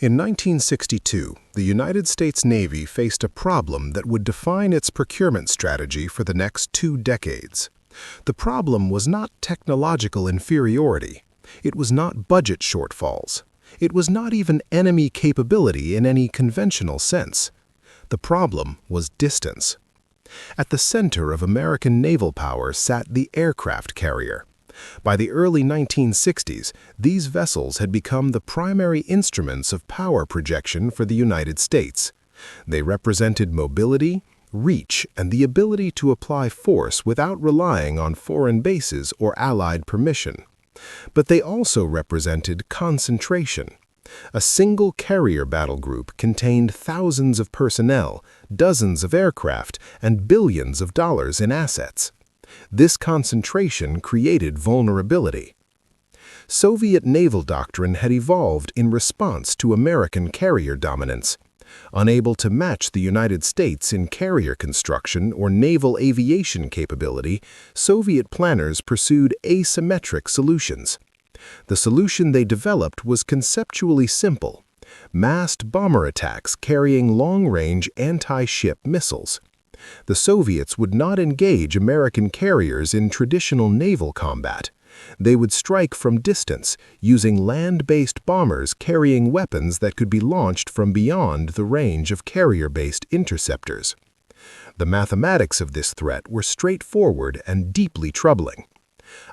In 1962, the United States Navy faced a problem that would define its procurement strategy for the next 2 decades. The problem was not technological inferiority. It was not budget shortfalls. It was not even enemy capability in any conventional sense. The problem was distance. At the center of American naval power sat the aircraft carrier. By the early 1960s, these vessels had become the primary instruments of power projection for the United States. They represented mobility, reach, and the ability to apply force without relying on foreign bases or Allied permission. But they also represented concentration. A single carrier battle group contained thousands of personnel, dozens of aircraft, and billions of dollars in assets. This concentration created vulnerability. Soviet naval doctrine had evolved in response to American carrier dominance. Unable to match the United States in carrier construction or naval aviation capability, Soviet planners pursued asymmetric solutions. The solution they developed was conceptually simple: massed bomber attacks carrying long-range anti-ship missiles. The Soviets would not engage American carriers in traditional naval combat. They would strike from distance, using land-based bombers carrying weapons that could be launched from beyond the range of carrier-based interceptors. The mathematics of this threat were straightforward and deeply troubling.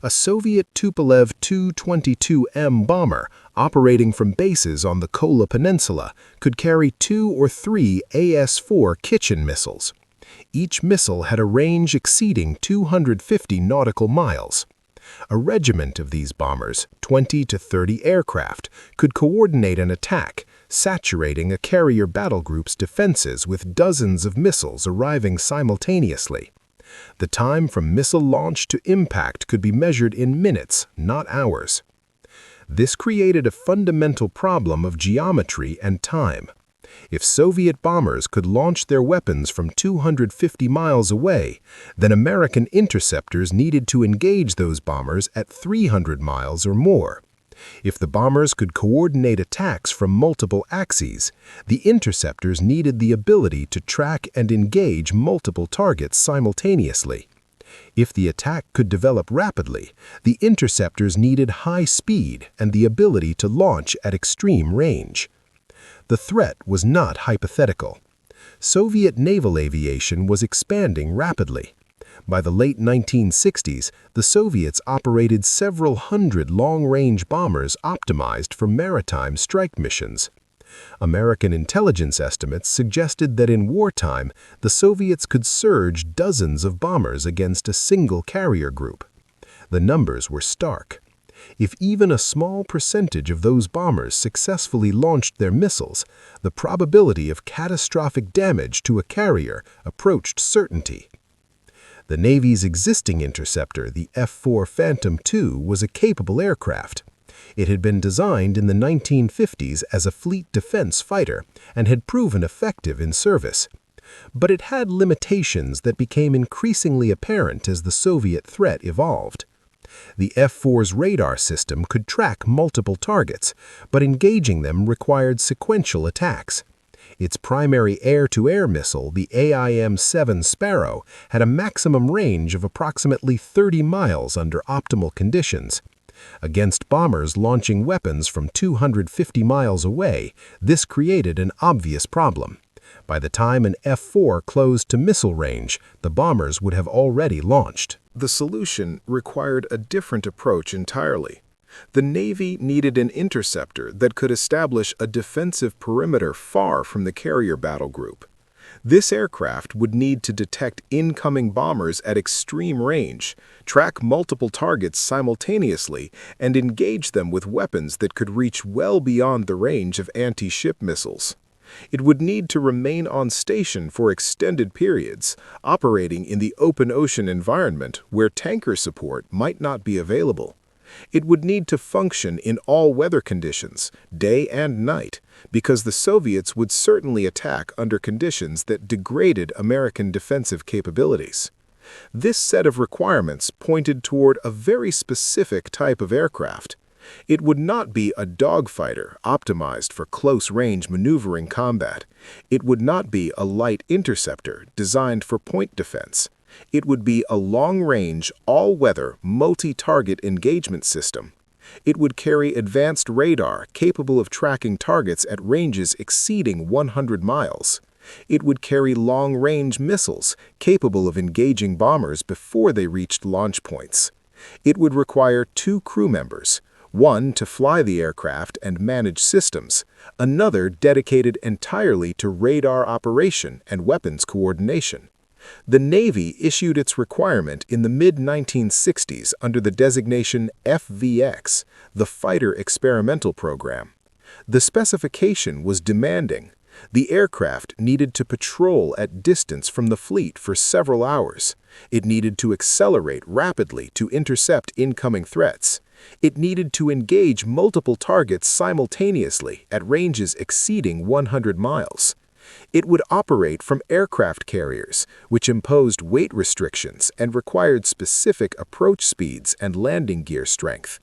A Soviet Tupolev Tu-22M bomber operating from bases on the Kola Peninsula could carry 2 or 3 AS-4 Kitchen missiles. Each missile had a range exceeding 250 nautical miles. A regiment of these bombers, 20 to 30 aircraft, could coordinate an attack, saturating a carrier battle group's defenses with dozens of missiles arriving simultaneously. The time from missile launch to impact could be measured in minutes, not hours. This created a fundamental problem of geometry and time. If Soviet bombers could launch their weapons from 250 miles away, then American interceptors needed to engage those bombers at 300 miles or more. If the bombers could coordinate attacks from multiple axes, the interceptors needed the ability to track and engage multiple targets simultaneously. If the attack could develop rapidly, the interceptors needed high speed and the ability to launch at extreme range. The threat was not hypothetical. Soviet naval aviation was expanding rapidly. By the late 1960s, the Soviets operated several hundred long-range bombers optimized for maritime strike missions. American intelligence estimates suggested that in wartime, the Soviets could surge dozens of bombers against a single carrier group. The numbers were stark. If even a small percentage of those bombers successfully launched their missiles, the probability of catastrophic damage to a carrier approached certainty. The Navy's existing interceptor, the F-14 Phantom II, was a capable aircraft. It had been designed in the 1950s as a fleet defense fighter and had proven effective in service. But it had limitations that became increasingly apparent as the Soviet threat evolved. The F-4's radar system could track multiple targets, but engaging them required sequential attacks. Its primary air-to-air missile, the AIM-7 Sparrow, had a maximum range of approximately 30 miles under optimal conditions. Against bombers launching weapons from 250 miles away, this created an obvious problem. By the time an F-4 closed to missile range, the bombers would have already launched. The solution required a different approach entirely. The Navy needed an interceptor that could establish a defensive perimeter far from the carrier battle group. This aircraft would need to detect incoming bombers at extreme range, track multiple targets simultaneously, and engage them with weapons that could reach well beyond the range of anti-ship missiles. It would need to remain on station for extended periods, operating in the open ocean environment where tanker support might not be available. It would need to function in all weather conditions, day and night, because the Soviets would certainly attack under conditions that degraded American defensive capabilities. This set of requirements pointed toward a very specific type of aircraft. It would not be a dogfighter optimized for close-range maneuvering combat. It would not be a light interceptor designed for point defense. It would be a long-range, all-weather, multi-target engagement system. It would carry advanced radar capable of tracking targets at ranges exceeding 100 miles. It would carry long-range missiles capable of engaging bombers before they reached launch points. It would require 2 crew members, one to fly the aircraft and manage systems, another dedicated entirely to radar operation and weapons coordination. The Navy issued its requirement in the mid-1960s under the designation FVX, the Fighter Experimental Program. The specification was demanding. The aircraft needed to patrol at distance from the fleet for several hours. It needed to accelerate rapidly to intercept incoming threats. It needed to engage multiple targets simultaneously at ranges exceeding 100 miles. It would operate from aircraft carriers, which imposed weight restrictions and required specific approach speeds and landing gear strength.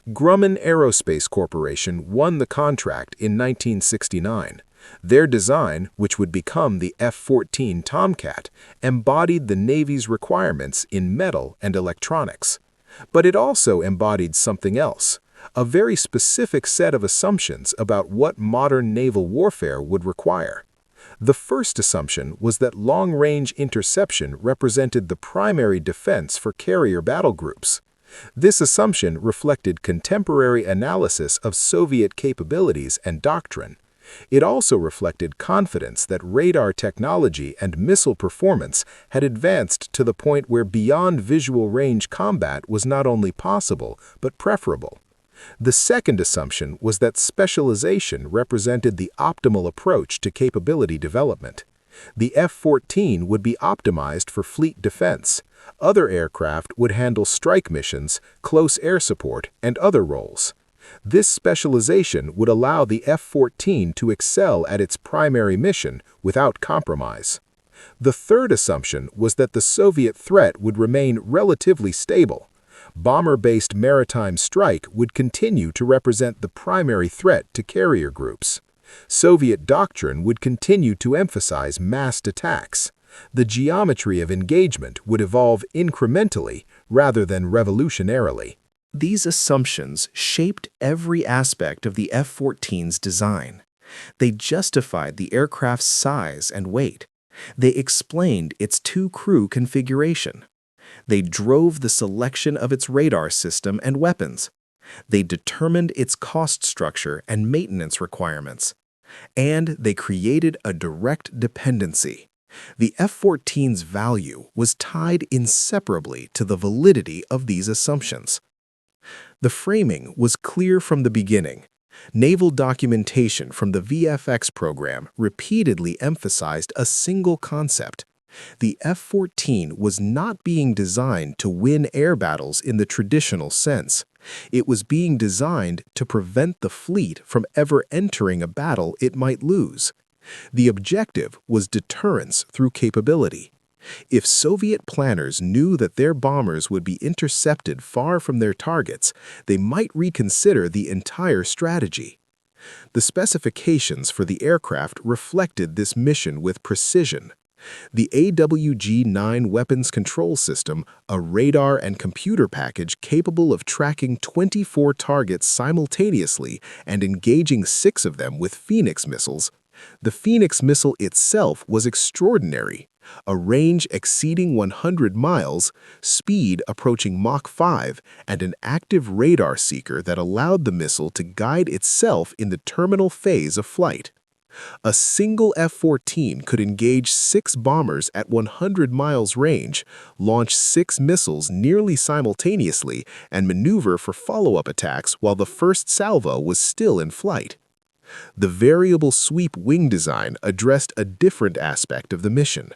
Grumman Aerospace Corporation won the contract in 1969. Their design, which would become the F-14 Tomcat, embodied the Navy's requirements in metal and electronics. But it also embodied something else, a very specific set of assumptions about what modern naval warfare would require. The first assumption was that long-range interception represented the primary defense for carrier battle groups. This assumption reflected contemporary analysis of Soviet capabilities and doctrine. It also reflected confidence that radar technology and missile performance had advanced to the point where beyond visual range combat was not only possible, but preferable. The second assumption was that specialization represented the optimal approach to capability development. The F-14 would be optimized for fleet defense. Other aircraft would handle strike missions, close air support, and other roles. This specialization would allow the F-14 to excel at its primary mission without compromise. The third assumption was that the Soviet threat would remain relatively stable. Bomber-based maritime strike would continue to represent the primary threat to carrier groups. Soviet doctrine would continue to emphasize massed attacks. The geometry of engagement would evolve incrementally rather than revolutionarily. These assumptions shaped every aspect of the F-14's design. They justified the aircraft's size and weight. They explained its 2-crew configuration. They drove the selection of its radar system and weapons. They determined its cost structure and maintenance requirements. And they created a direct dependency. The F-14's value was tied inseparably to the validity of these assumptions. The framing was clear from the beginning. Naval documentation from the VFX program repeatedly emphasized a single concept. The F-14 was not being designed to win air battles in the traditional sense. It was being designed to prevent the fleet from ever entering a battle it might lose. The objective was deterrence through capability. If Soviet planners knew that their bombers would be intercepted far from their targets, they might reconsider the entire strategy. The specifications for the aircraft reflected this mission with precision. The AWG-9 weapons control system, a radar and computer package capable of tracking 24 targets simultaneously and engaging 6 of them with Phoenix missiles. The Phoenix missile itself was extraordinary. A range exceeding 100 miles, speed approaching Mach 5, and an active radar seeker that allowed the missile to guide itself in the terminal phase of flight. A single F-14 could engage 6 bombers at 100 miles range, launch 6 missiles nearly simultaneously, and maneuver for follow-up attacks while the first salvo was still in flight. The variable sweep wing design addressed a different aspect of the mission.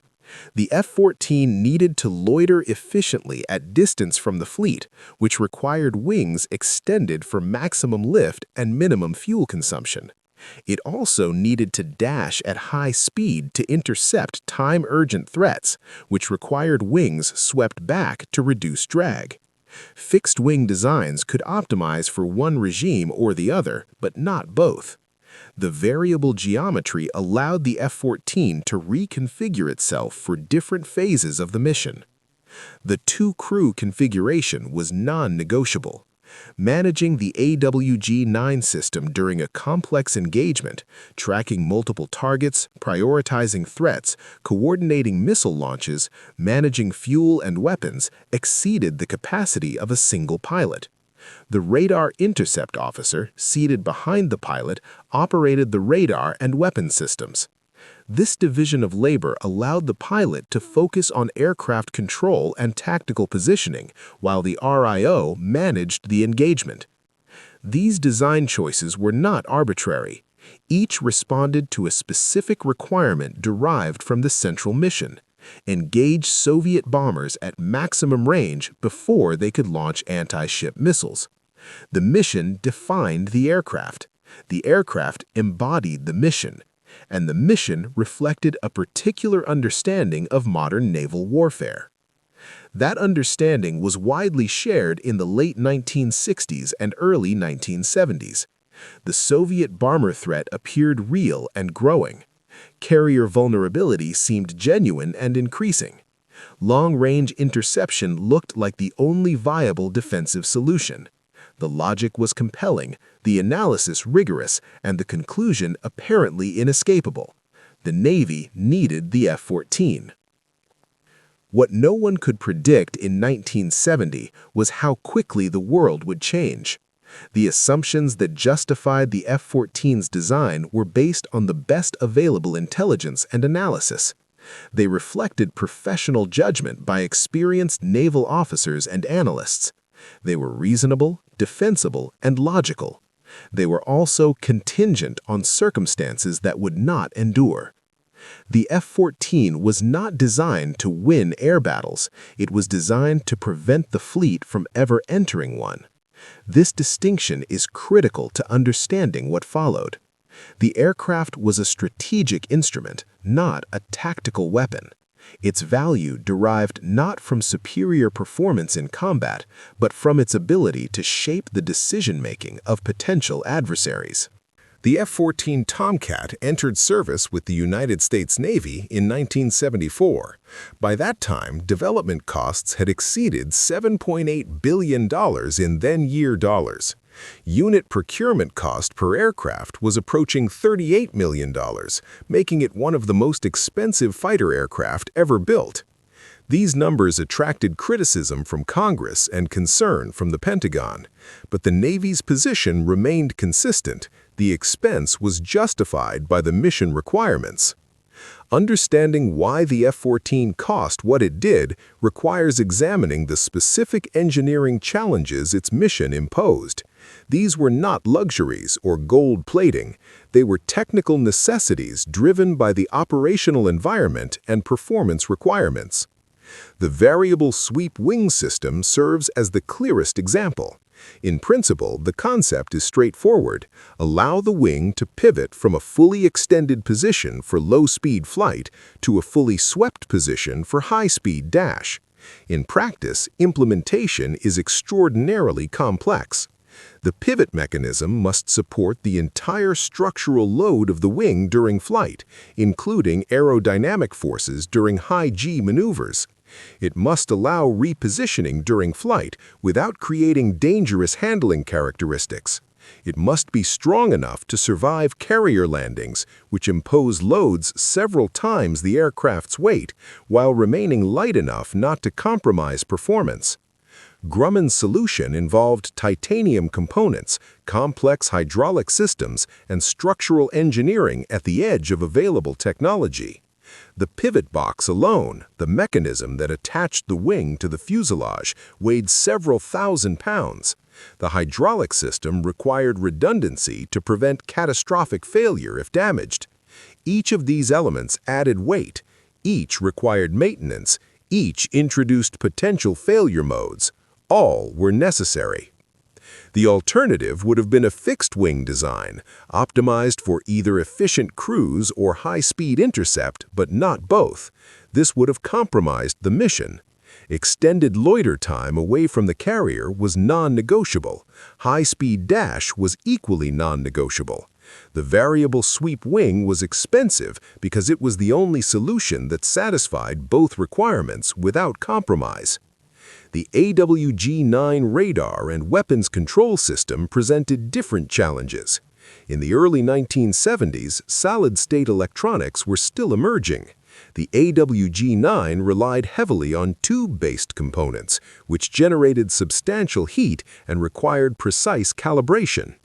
The F-14 needed to loiter efficiently at distance from the fleet, which required wings extended for maximum lift and minimum fuel consumption. It also needed to dash at high speed to intercept time-urgent threats, which required wings swept back to reduce drag. Fixed-wing designs could optimize for one regime or the other, but not both. The variable geometry allowed the F-14 to reconfigure itself for different phases of the mission. The two-crew configuration was non-negotiable. Managing the AWG-9 system during a complex engagement, tracking multiple targets, prioritizing threats, coordinating missile launches, managing fuel and weapons exceeded the capacity of a single pilot. The radar intercept officer, seated behind the pilot, operated the radar and weapon systems. This division of labor allowed the pilot to focus on aircraft control and tactical positioning, while the RIO managed the engagement. These design choices were not arbitrary. Each responded to a specific requirement derived from the central mission: engage Soviet bombers at maximum range before they could launch anti-ship missiles. The mission defined the aircraft embodied the mission, and the mission reflected a particular understanding of modern naval warfare. That understanding was widely shared in the late 1960s and early 1970s. The Soviet bomber threat appeared real and growing. Carrier vulnerability seemed genuine and increasing. Long-range interception looked like the only viable defensive solution. The logic was compelling, the analysis rigorous, and the conclusion apparently inescapable. The Navy needed the F-14. What no one could predict in 1970 was how quickly the world would change. The assumptions that justified the F-14's design were based on the best available intelligence and analysis. They reflected professional judgment by experienced naval officers and analysts. They were reasonable, defensible, and logical. They were also contingent on circumstances that would not endure. The F-14 was not designed to win air battles. It was designed to prevent the fleet from ever entering one. This distinction is critical to understanding what followed. The aircraft was a strategic instrument, not a tactical weapon. Its value derived not from superior performance in combat, but from its ability to shape the decision-making of potential adversaries. The F-14 Tomcat entered service with the United States Navy in 1974. By that time, development costs had exceeded $7.8 billion in then-year dollars. Unit procurement cost per aircraft was approaching $38 million, making it one of the most expensive fighter aircraft ever built. These numbers attracted criticism from Congress and concern from the Pentagon, but the Navy's position remained consistent. The expense was justified by the mission requirements. Understanding why the F-14 cost what it did requires examining the specific engineering challenges its mission imposed. These were not luxuries or gold plating. They were technical necessities driven by the operational environment and performance requirements. The variable sweep wing system serves as the clearest example. In principle, the concept is straightforward. Allow the wing to pivot from a fully extended position for low-speed flight to a fully swept position for high-speed dash. In practice, implementation is extraordinarily complex. The pivot mechanism must support the entire structural load of the wing during flight, including aerodynamic forces during high-G maneuvers. It must allow repositioning during flight without creating dangerous handling characteristics. It must be strong enough to survive carrier landings, which impose loads several times the aircraft's weight, while remaining light enough not to compromise performance. Grumman's solution involved titanium components, complex hydraulic systems, and structural engineering at the edge of available technology. The pivot box alone, the mechanism that attached the wing to the fuselage, weighed several thousand pounds. The hydraulic system required redundancy to prevent catastrophic failure if damaged. Each of these elements added weight. Each required maintenance. Each introduced potential failure modes. All were necessary. The alternative would have been a fixed-wing design, optimized for either efficient cruise or high-speed intercept, but not both. This would have compromised the mission. Extended loiter time away from the carrier was non-negotiable. High-speed dash was equally non-negotiable. The variable sweep wing was expensive because it was the only solution that satisfied both requirements without compromise. The AWG-9 radar and weapons control system presented different challenges. In the early 1970s, solid-state electronics were still emerging. The AWG-9 relied heavily on tube-based components, which generated substantial heat and required precise calibration.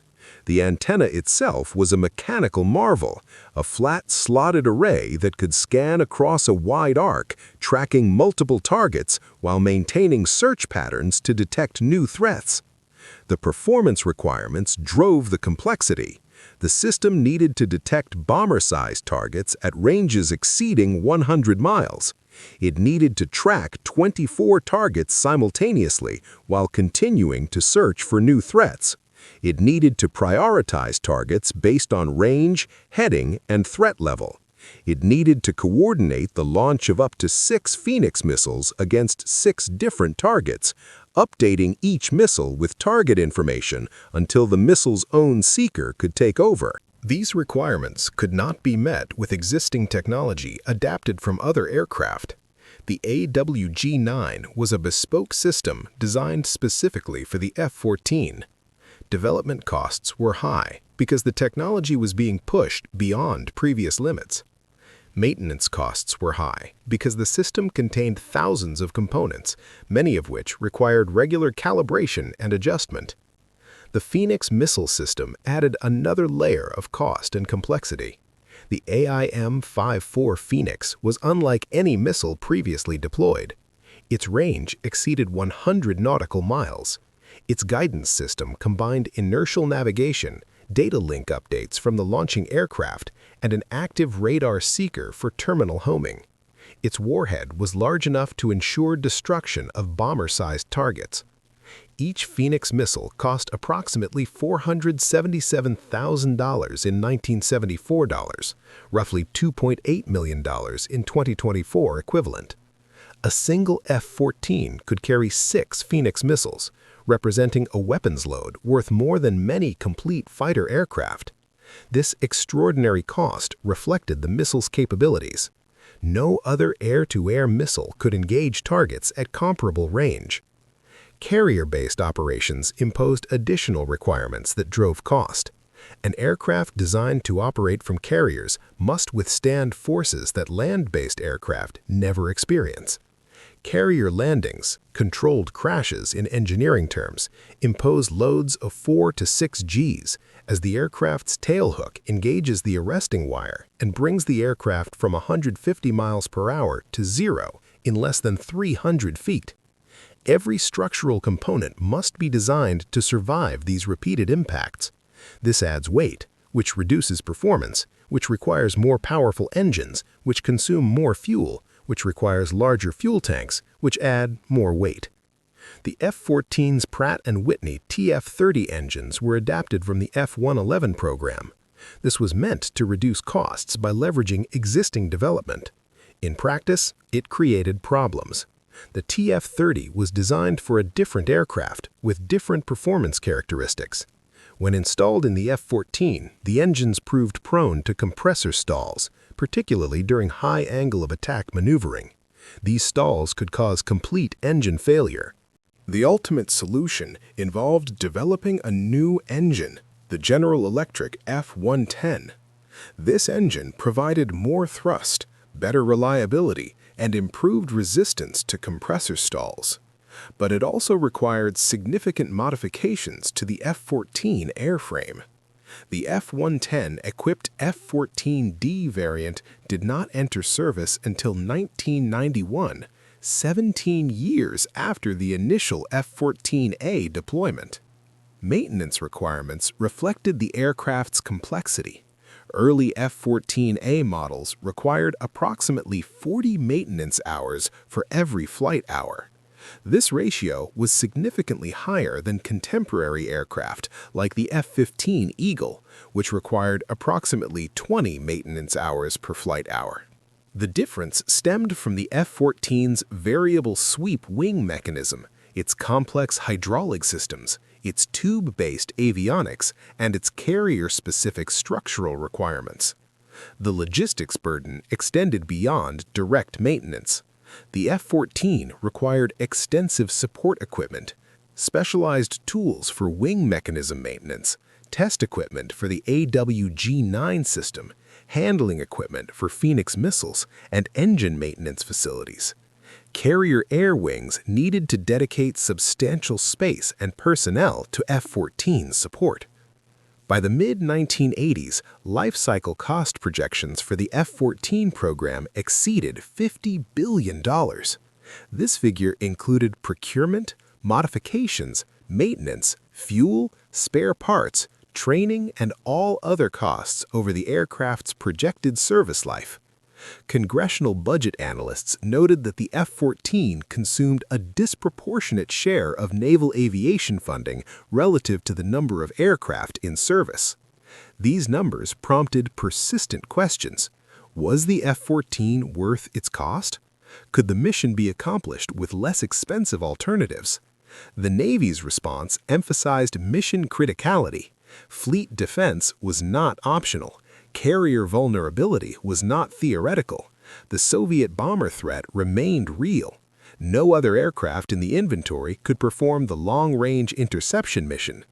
The antenna itself was a mechanical marvel, a flat slotted array that could scan across a wide arc, tracking multiple targets while maintaining search patterns to detect new threats. The performance requirements drove the complexity. The system needed to detect bomber-sized targets at ranges exceeding 100 miles. It needed to track 24 targets simultaneously while continuing to search for new threats. It needed to prioritize targets based on range, heading, and threat level. It needed to coordinate the launch of up to 6 Phoenix missiles against 6 different targets, updating each missile with target information until the missile's own seeker could take over. These requirements could not be met with existing technology adapted from other aircraft. The AWG-9 was a bespoke system designed specifically for the F-14. Development costs were high because the technology was being pushed beyond previous limits. Maintenance costs were high because the system contained thousands of components, many of which required regular calibration and adjustment. The Phoenix missile system added another layer of cost and complexity. The AIM-54 Phoenix was unlike any missile previously deployed. Its range exceeded 100 nautical miles. Its guidance system combined inertial navigation, data link updates from the launching aircraft, and an active radar seeker for terminal homing. Its warhead was large enough to ensure destruction of bomber-sized targets. Each Phoenix missile cost approximately $477,000 in 1974 dollars, roughly $2.8 million in 2024 equivalent. A single F-14 could carry 6 Phoenix missiles, representing a weapons load worth more than many complete fighter aircraft. This extraordinary cost reflected the missile's capabilities. No other air-to-air missile could engage targets at comparable range. Carrier-based operations imposed additional requirements that drove cost. An aircraft designed to operate from carriers must withstand forces that land-based aircraft never experience. Carrier landings, controlled crashes in engineering terms, impose loads of 4 to 6 Gs as the aircraft's tailhook engages the arresting wire and brings the aircraft from 150 miles per hour to 0 in less than 300 feet. Every structural component must be designed to survive these repeated impacts. This adds weight, which reduces performance, which requires more powerful engines, which consume more fuel, which requires larger fuel tanks, which add more weight. The F-14's Pratt & Whitney TF-30 engines were adapted from the F-111 program. This was meant to reduce costs by leveraging existing development. In practice, it created problems. The TF-30 was designed for a different aircraft with different performance characteristics. When installed in the F-14, the engines proved prone to compressor stalls, particularly during high angle of attack maneuvering. These stalls could cause complete engine failure. The ultimate solution involved developing a new engine, the General Electric F-110. This engine provided more thrust, better reliability, and improved resistance to compressor stalls. But it also required significant modifications to the F-14 airframe. The F-110 equipped F-14D variant did not enter service until 1991, 17 years after the initial F-14A deployment. Maintenance requirements reflected the aircraft's complexity. Early F-14A models required approximately 40 maintenance hours for every flight hour. This ratio was significantly higher than contemporary aircraft like the F-15 Eagle, which required approximately 20 maintenance hours per flight hour. The difference stemmed from the F-14's variable sweep wing mechanism, its complex hydraulic systems, its tube-based avionics, and its carrier-specific structural requirements. The logistics burden extended beyond direct maintenance. The F-14 required extensive support equipment, specialized tools for wing mechanism maintenance, test equipment for the AWG-9 system, handling equipment for Phoenix missiles, and engine maintenance facilities. Carrier air wings needed to dedicate substantial space and personnel to F-14 support. By the mid-1980s, life cycle cost projections for the F-14 program exceeded $50 billion. This figure included procurement, modifications, maintenance, fuel, spare parts, training, and all other costs over the aircraft's projected service life. Congressional budget analysts noted that the F-14 consumed a disproportionate share of naval aviation funding relative to the number of aircraft in service. These numbers prompted persistent questions. Was the F-14 worth its cost? Could the mission be accomplished with less expensive alternatives? The Navy's response emphasized mission criticality. Fleet defense was not optional. Carrier vulnerability was not theoretical. The Soviet bomber threat remained real. No other aircraft in the inventory could perform the long-range interception mission.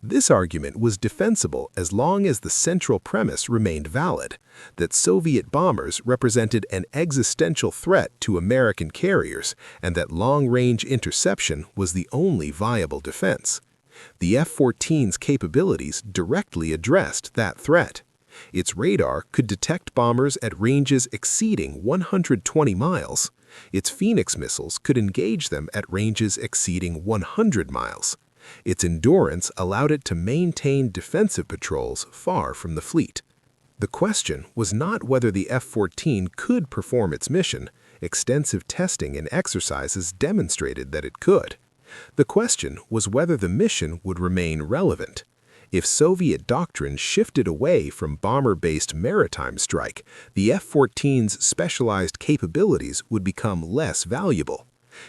This argument was defensible as long as the central premise remained valid, that Soviet bombers represented an existential threat to American carriers and that long-range interception was the only viable defense. The F-14's capabilities directly addressed that threat. Its radar could detect bombers at ranges exceeding 120 miles. Its Phoenix missiles could engage them at ranges exceeding 100 miles. Its endurance allowed it to maintain defensive patrols far from the fleet. The question was not whether the F-14 could perform its mission. Extensive testing and exercises demonstrated that it could. The question was whether the mission would remain relevant. If Soviet doctrine shifted away from bomber-based maritime strike, the F-14's specialized capabilities would become less valuable.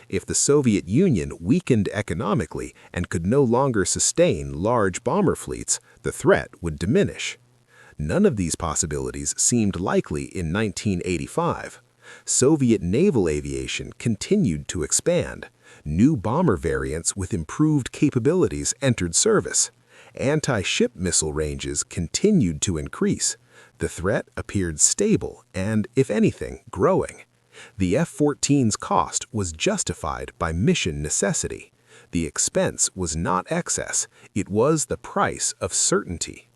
If the Soviet Union weakened economically and could no longer sustain large bomber fleets, the threat would diminish. None of these possibilities seemed likely in 1985. Soviet naval aviation continued to expand. New bomber variants with improved capabilities entered service. Anti-ship missile ranges continued to increase. The threat appeared stable and, if anything, growing. The F-14's cost was justified by mission necessity. The expense was not excess, it was the price of certainty.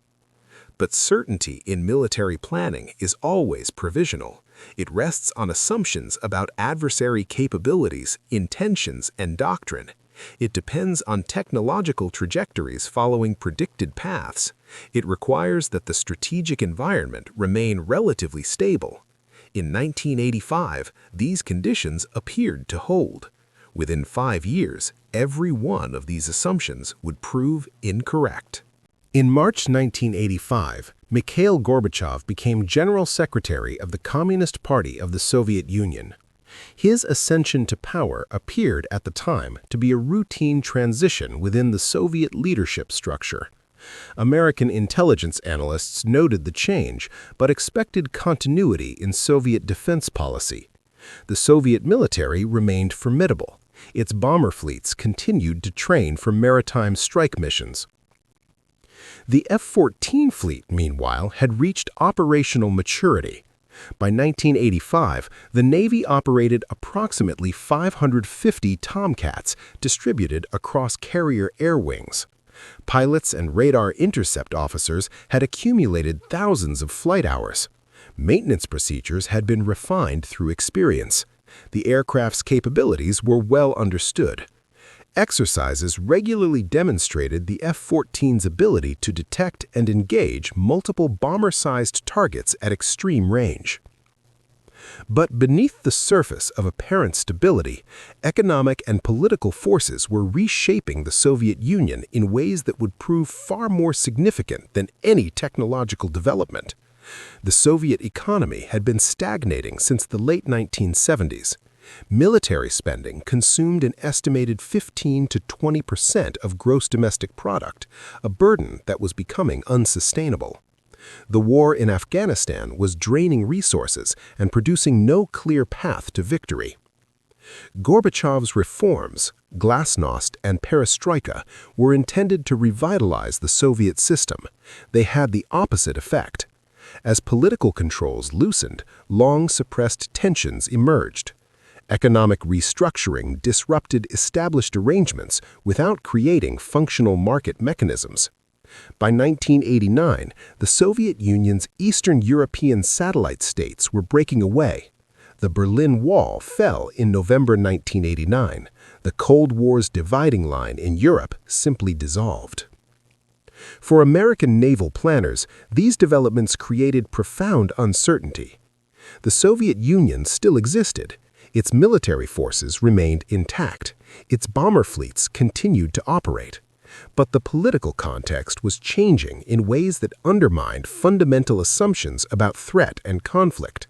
But certainty in military planning is always provisional. It rests on assumptions about adversary capabilities, intentions, and doctrine. It depends on technological trajectories following predicted paths. It requires that the strategic environment remain relatively stable. In 1985, these conditions appeared to hold. Within 5 years, every one of these assumptions would prove incorrect. In March 1985, Mikhail Gorbachev became General Secretary of the Communist Party of the Soviet Union. His ascension to power appeared at the time to be a routine transition within the Soviet leadership structure. American intelligence analysts noted the change, but expected continuity in Soviet defense policy. The Soviet military remained formidable. Its bomber fleets continued to train for maritime strike missions. The F-14 fleet, meanwhile, had reached operational maturity. By 1985, the Navy operated approximately 550 Tomcats distributed across carrier air wings. Pilots and radar intercept officers had accumulated thousands of flight hours. Maintenance procedures had been refined through experience. The aircraft's capabilities were well understood. Exercises regularly demonstrated the F-14's ability to detect and engage multiple bomber-sized targets at extreme range. But beneath the surface of apparent stability, economic and political forces were reshaping the Soviet Union in ways that would prove far more significant than any technological development. The Soviet economy had been stagnating since the late 1970s. Military spending consumed an estimated 15 to 20% of gross domestic product, a burden that was becoming unsustainable. The war in Afghanistan was draining resources and producing no clear path to victory. Gorbachev's reforms, glasnost and perestroika, were intended to revitalize the Soviet system. They had the opposite effect. As political controls loosened, long-suppressed tensions emerged. Economic restructuring disrupted established arrangements without creating functional market mechanisms. By 1989, the Soviet Union's Eastern European satellite states were breaking away. The Berlin Wall fell in November 1989. The Cold War's dividing line in Europe simply dissolved. For American naval planners, these developments created profound uncertainty. The Soviet Union still existed. Its military forces remained intact. Its bomber fleets continued to operate. But the political context was changing in ways that undermined fundamental assumptions about threat and conflict.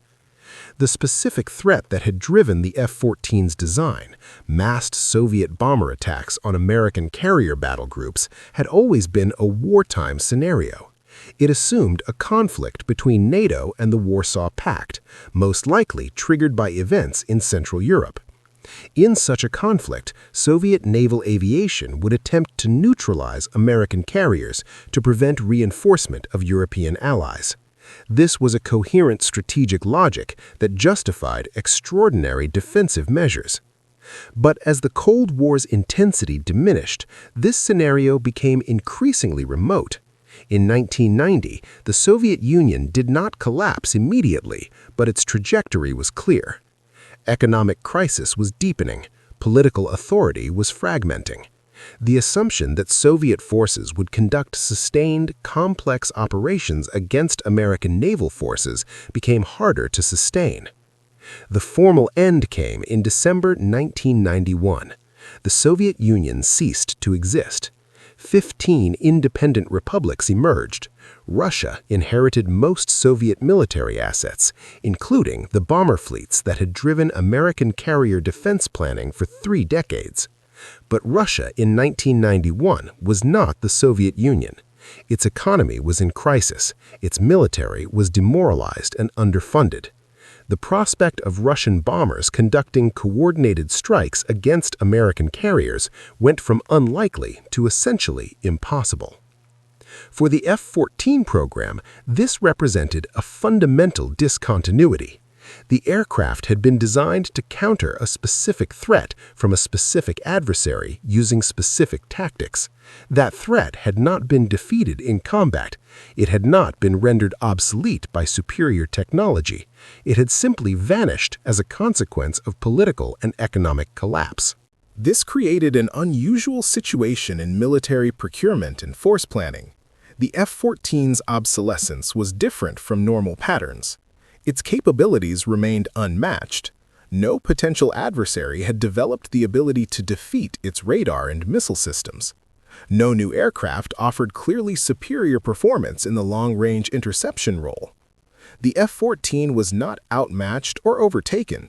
The specific threat that had driven the F-14's design, massed Soviet bomber attacks on American carrier battle groups, had always been a wartime scenario. It assumed a conflict between NATO and the Warsaw Pact, most likely triggered by events in Central Europe. In such a conflict, Soviet naval aviation would attempt to neutralize American carriers to prevent reinforcement of European allies. This was a coherent strategic logic that justified extraordinary defensive measures. But as the Cold War's intensity diminished, this scenario became increasingly remote. In 1990, the Soviet Union did not collapse immediately, but its trajectory was clear. Economic crisis was deepening, political authority was fragmenting. The assumption that Soviet forces would conduct sustained, complex operations against American naval forces became harder to sustain. The formal end came in December 1991. The Soviet Union ceased to exist. 15 independent republics emerged. Russia inherited most Soviet military assets, including the bomber fleets that had driven American carrier defense planning for 3 decades. But Russia in 1991 was not the Soviet Union. Its economy was in crisis. Its military was demoralized and underfunded. The prospect of Russian bombers conducting coordinated strikes against American carriers went from unlikely to essentially impossible. For the F-14 program, this represented a fundamental discontinuity. The aircraft had been designed to counter a specific threat from a specific adversary using specific tactics. That threat had not been defeated in combat. It had not been rendered obsolete by superior technology. It had simply vanished as a consequence of political and economic collapse. This created an unusual situation in military procurement and force planning. The F-14's obsolescence was different from normal patterns. Its capabilities remained unmatched. No potential adversary had developed the ability to defeat its radar and missile systems. No new aircraft offered clearly superior performance in the long-range interception role. The F-14 was not outmatched or overtaken.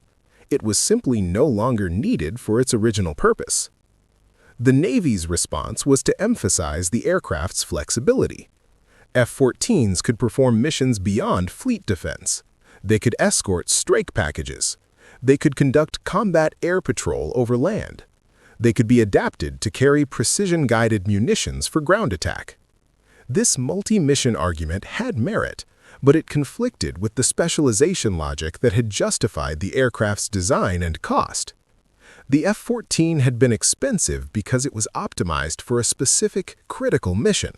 It was simply no longer needed for its original purpose. The Navy's response was to emphasize the aircraft's flexibility. F-14s could perform missions beyond fleet defense. They could escort strike packages. They could conduct combat air patrol over land. They could be adapted to carry precision-guided munitions for ground attack. This multi-mission argument had merit, but it conflicted with the specialization logic that had justified the aircraft's design and cost. The F-14 had been expensive because it was optimized for a specific, critical mission.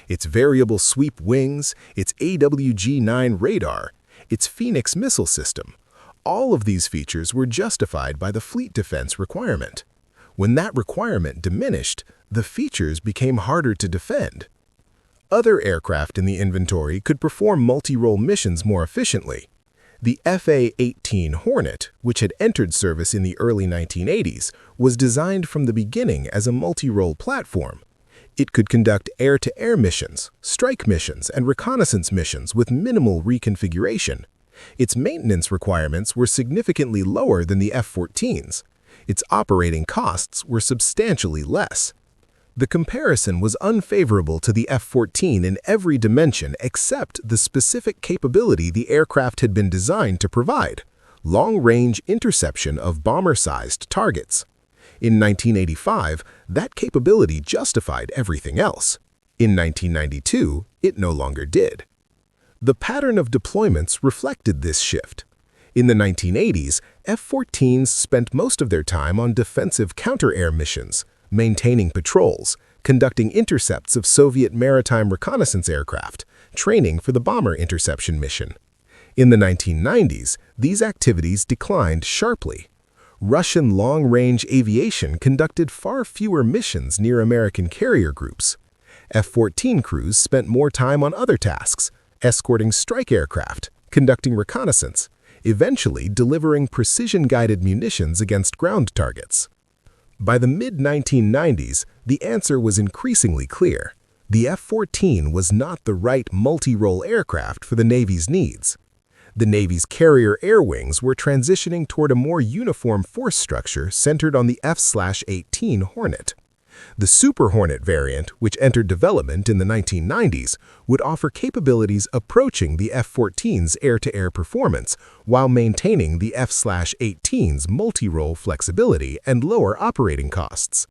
Its variable sweep wings, its AWG-9 radar, its Phoenix missile system, all of these features were justified by the fleet defense requirement. When that requirement diminished, the features became harder to defend. Other aircraft in the inventory could perform multi-role missions more efficiently. The FA-18 Hornet, which had entered service in the early 1980s, was designed from the beginning as a multi-role platform. It could conduct air-to-air missions, strike missions, and reconnaissance missions with minimal reconfiguration. Its maintenance requirements were significantly lower than the F-14's. Its operating costs were substantially less. The comparison was unfavorable to the F-14 in every dimension except the specific capability the aircraft had been designed to provide: long-range interception of bomber-sized targets. In 1985, that capability justified everything else. In 1992, it no longer did. The pattern of deployments reflected this shift. In the 1980s, F-14s spent most of their time on defensive counter-air missions, maintaining patrols, conducting intercepts of Soviet maritime reconnaissance aircraft, training for the bomber interception mission. In the 1990s, these activities declined sharply. Russian long-range aviation conducted far fewer missions near American carrier groups. F-14 crews spent more time on other tasks, escorting strike aircraft, conducting reconnaissance, eventually delivering precision-guided munitions against ground targets. By the mid-1990s, the answer was increasingly clear. The F-14 was not the right multi-role aircraft for the Navy's needs. The Navy's carrier air wings were transitioning toward a more uniform force structure centered on the F-18 Hornet. The Super Hornet variant, which entered development in the 1990s, would offer capabilities approaching the F-14's air-to-air performance while maintaining the F-18's multi-role flexibility and lower operating costs.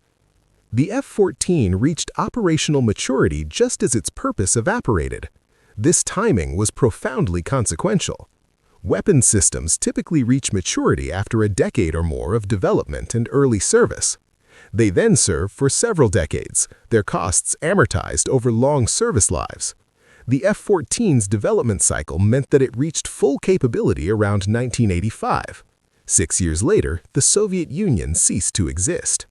The F-14 reached operational maturity just as its purpose evaporated. This timing was profoundly consequential. Weapon systems typically reach maturity after a decade or more of development and early service. They then serve for several decades, their costs amortized over long service lives. The F-14's development cycle meant that it reached full capability around 1985. 6 years later, the Soviet Union ceased to exist.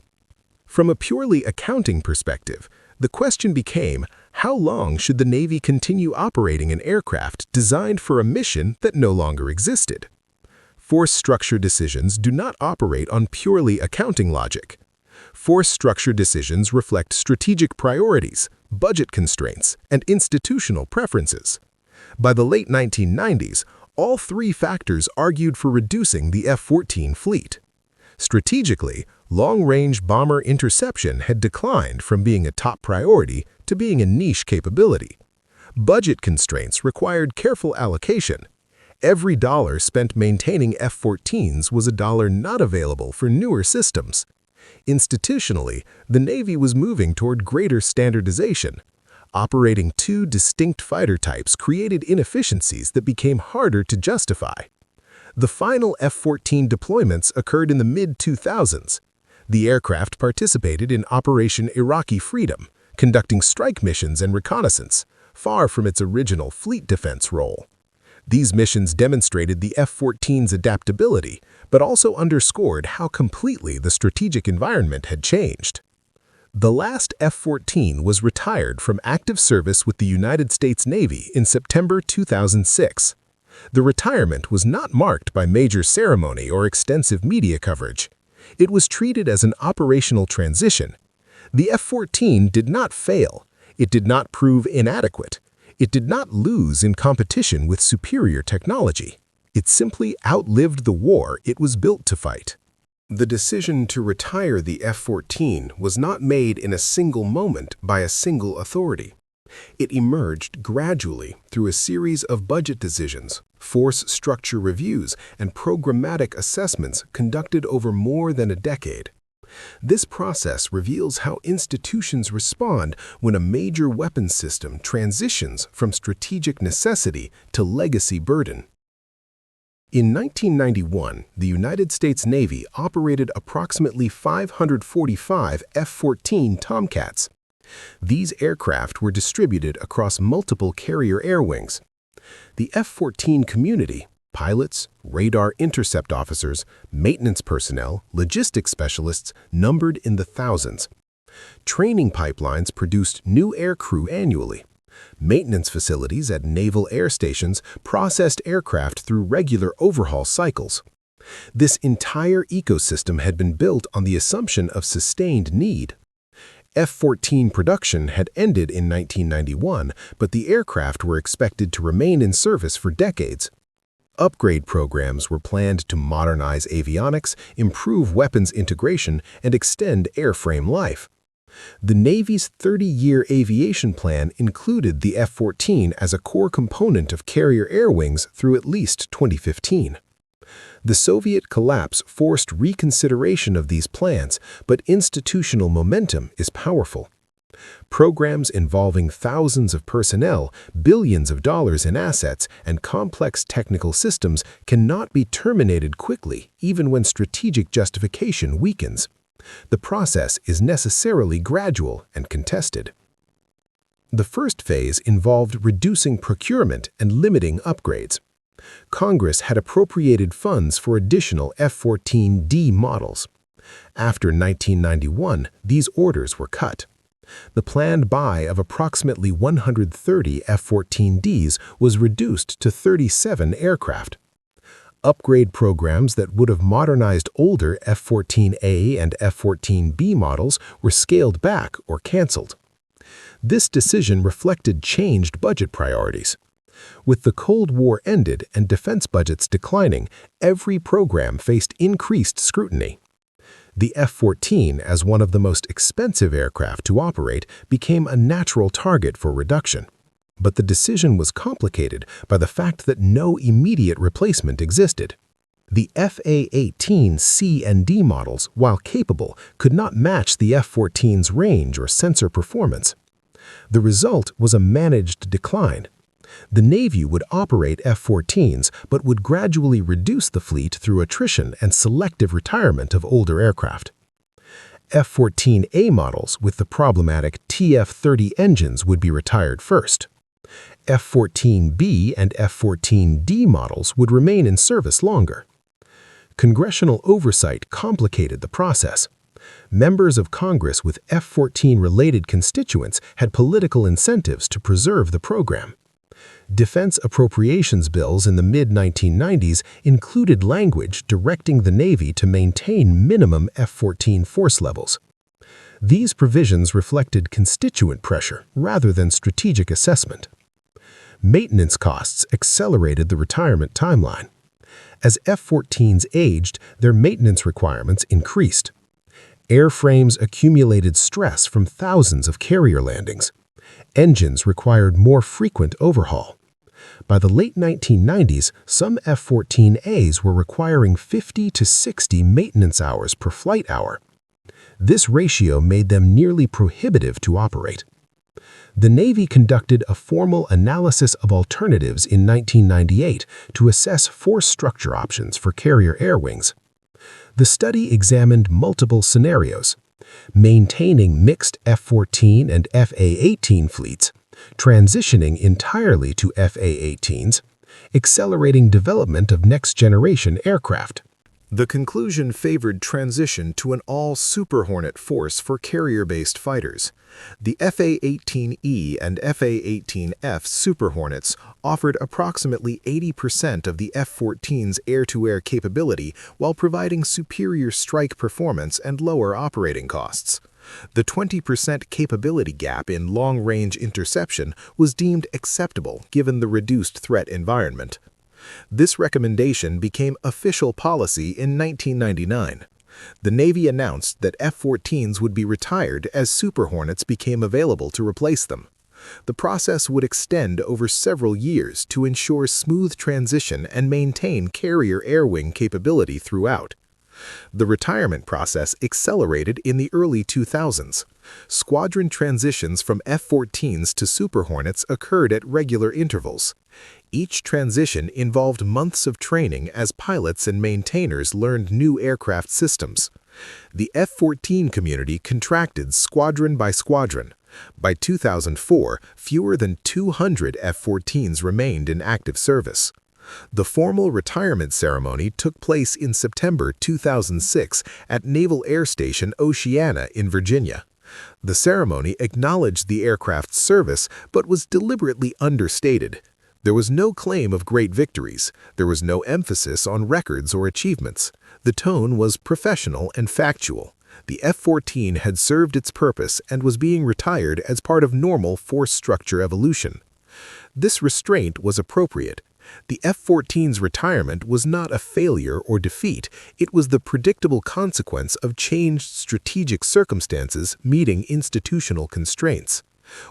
From a purely accounting perspective, the question became, how long should the Navy continue operating an aircraft designed for a mission that no longer existed? Force structure decisions do not operate on purely accounting logic. Force structure decisions reflect strategic priorities, budget constraints, and institutional preferences. By the late 1990s, all three factors argued for reducing the F-14 fleet. Strategically, long-range bomber interception had declined from being a top priority to being a niche capability. Budget constraints required careful allocation. Every dollar spent maintaining F-14s was a dollar not available for newer systems. Institutionally, the Navy was moving toward greater standardization. Operating two distinct fighter types created inefficiencies that became harder to justify. The final F-14 deployments occurred in the mid-2000s. The aircraft participated in Operation Iraqi Freedom, conducting strike missions and reconnaissance, far from its original fleet defense role. These missions demonstrated the F-14's adaptability, but also underscored how completely the strategic environment had changed. The last F-14 was retired from active service with the United States Navy in September 2006. The retirement was not marked by major ceremony or extensive media coverage. It was treated as an operational transition. The F-14 did not fail. It did not prove inadequate. It did not lose in competition with superior technology. It simply outlived the war it was built to fight. The decision to retire the F-14 was not made in a single moment by a single authority. It emerged gradually through a series of budget decisions, force structure reviews, and programmatic assessments conducted over more than a decade. This process reveals how institutions respond when a major weapon system transitions from strategic necessity to legacy burden. In 1991, the United States Navy operated approximately 545 F-14 Tomcats. These aircraft were distributed across multiple carrier air wings. The F-14 community, pilots, radar intercept officers, maintenance personnel, logistics specialists, numbered in the thousands. Training pipelines produced new aircrew annually. Maintenance facilities at naval air stations processed aircraft through regular overhaul cycles. This entire ecosystem had been built on the assumption of sustained need. F-14 production had ended in 1991, but the aircraft were expected to remain in service for decades. Upgrade programs were planned to modernize avionics, improve weapons integration, and extend airframe life. The Navy's 30-year aviation plan included the F-14 as a core component of carrier air wings through at least 2015. The Soviet collapse forced reconsideration of these plans, but institutional momentum is powerful. Programs involving thousands of personnel, billions of dollars in assets, and complex technical systems cannot be terminated quickly, even when strategic justification weakens. The process is necessarily gradual and contested. The first phase involved reducing procurement and limiting upgrades. Congress had appropriated funds for additional F-14D models. After 1991, these orders were cut. The planned buy of approximately 130 F-14Ds was reduced to 37 aircraft. Upgrade programs that would have modernized older F-14A and F-14B models were scaled back or canceled. This decision reflected changed budget priorities. With the Cold War ended and defense budgets declining, every program faced increased scrutiny. The F-14, as one of the most expensive aircraft to operate, became a natural target for reduction. But the decision was complicated by the fact that no immediate replacement existed. The FA-18C and D models, while capable, could not match the F-14's range or sensor performance. The result was a managed decline. The Navy would operate F-14s, but would gradually reduce the fleet through attrition and selective retirement of older aircraft. F-14A models with the problematic TF-30 engines would be retired first. F-14B and F-14D models would remain in service longer. Congressional oversight complicated the process. Members of Congress with F-14-related constituents had political incentives to preserve the program. Defense appropriations bills in the mid-1990s included language directing the Navy to maintain minimum F-14 force levels. These provisions reflected constituent pressure rather than strategic assessment. Maintenance costs accelerated the retirement timeline. As F-14s aged, their maintenance requirements increased. Airframes accumulated stress from thousands of carrier landings. Engines required more frequent overhaul. By the late 1990s, some F-14As were requiring 50 to 60 maintenance hours per flight hour. This ratio made them nearly prohibitive to operate. The Navy conducted a formal analysis of alternatives in 1998 to assess force structure options for carrier air wings. The study examined multiple scenarios: maintaining mixed F-14 and FA-18 fleets, transitioning entirely to FA-18s, accelerating development of next-generation aircraft. The conclusion favored transition to an all-Super Hornet force for carrier-based fighters. The FA-18E and FA-18F Super Hornets offered approximately 80% of the F-14's air-to-air capability while providing superior strike performance and lower operating costs. The 20% capability gap in long-range interception was deemed acceptable given the reduced threat environment. This recommendation became official policy in 1999. The Navy announced that F-14s would be retired as Super Hornets became available to replace them. The process would extend over several years to ensure smooth transition and maintain carrier air wing capability throughout. The retirement process accelerated in the early 2000s. Squadron transitions from F-14s to Super Hornets occurred at regular intervals. Each transition involved months of training as pilots and maintainers learned new aircraft systems. The F-14 community contracted squadron by squadron. By 2004, fewer than 200 F-14s remained in active service. The formal retirement ceremony took place in September 2006 at Naval Air Station Oceana in Virginia. The ceremony acknowledged the aircraft's service but was deliberately understated. There was no claim of great victories. There was no emphasis on records or achievements. The tone was professional and factual. The F-14 had served its purpose and was being retired as part of normal force structure evolution. This restraint was appropriate. The F-14's retirement was not a failure or defeat, it was the predictable consequence of changed strategic circumstances meeting institutional constraints.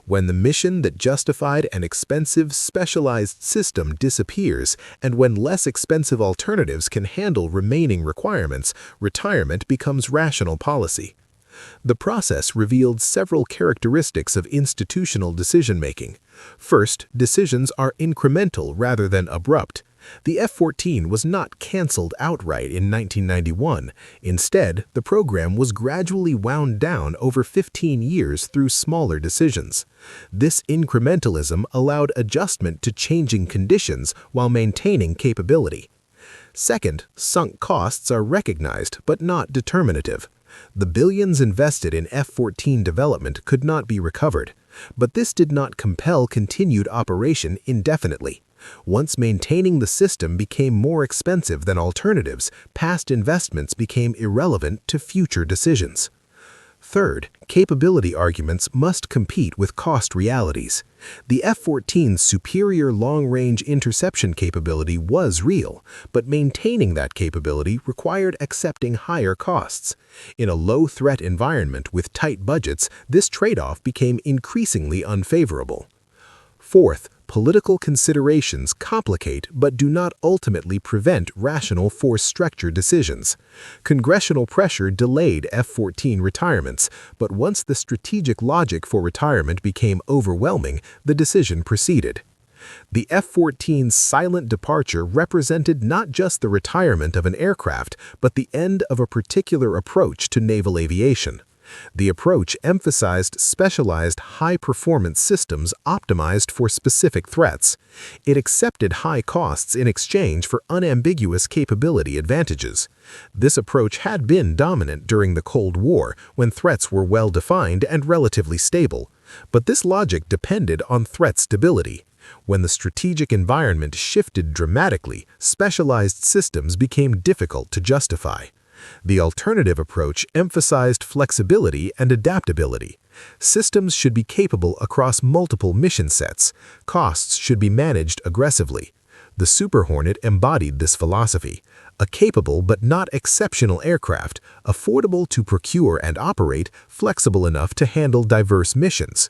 When the mission that justified an expensive, specialized system disappears, and when less expensive alternatives can handle remaining requirements, retirement becomes rational policy. The process revealed several characteristics of institutional decision-making. First, decisions are incremental rather than abrupt. The F-14 was not canceled outright in 1991. Instead, the program was gradually wound down over 15 years through smaller decisions. This incrementalism allowed adjustment to changing conditions while maintaining capability. Second, sunk costs are recognized but not determinative. The billions invested in F-14 development could not be recovered, but this did not compel continued operation indefinitely. Once maintaining the system became more expensive than alternatives, past investments became irrelevant to future decisions. Third, capability arguments must compete with cost realities. The F-14's superior long-range interception capability was real, but maintaining that capability required accepting higher costs. In a low-threat environment with tight budgets, this trade-off became increasingly unfavorable. Fourth, political considerations complicate but do not ultimately prevent rational force structure decisions. Congressional pressure delayed F-14 retirements, but once the strategic logic for retirement became overwhelming, the decision proceeded. The F-14's silent departure represented not just the retirement of an aircraft, but the end of a particular approach to naval aviation. The approach emphasized specialized high-performance systems optimized for specific threats. It accepted high costs in exchange for unambiguous capability advantages. This approach had been dominant during the Cold War, when threats were well-defined and relatively stable. But this logic depended on threat stability. When the strategic environment shifted dramatically, specialized systems became difficult to justify. The alternative approach emphasized flexibility and adaptability. Systems should be capable across multiple mission sets. Costs should be managed aggressively. The Super Hornet embodied this philosophy. A capable but not exceptional aircraft, affordable to procure and operate, flexible enough to handle diverse missions.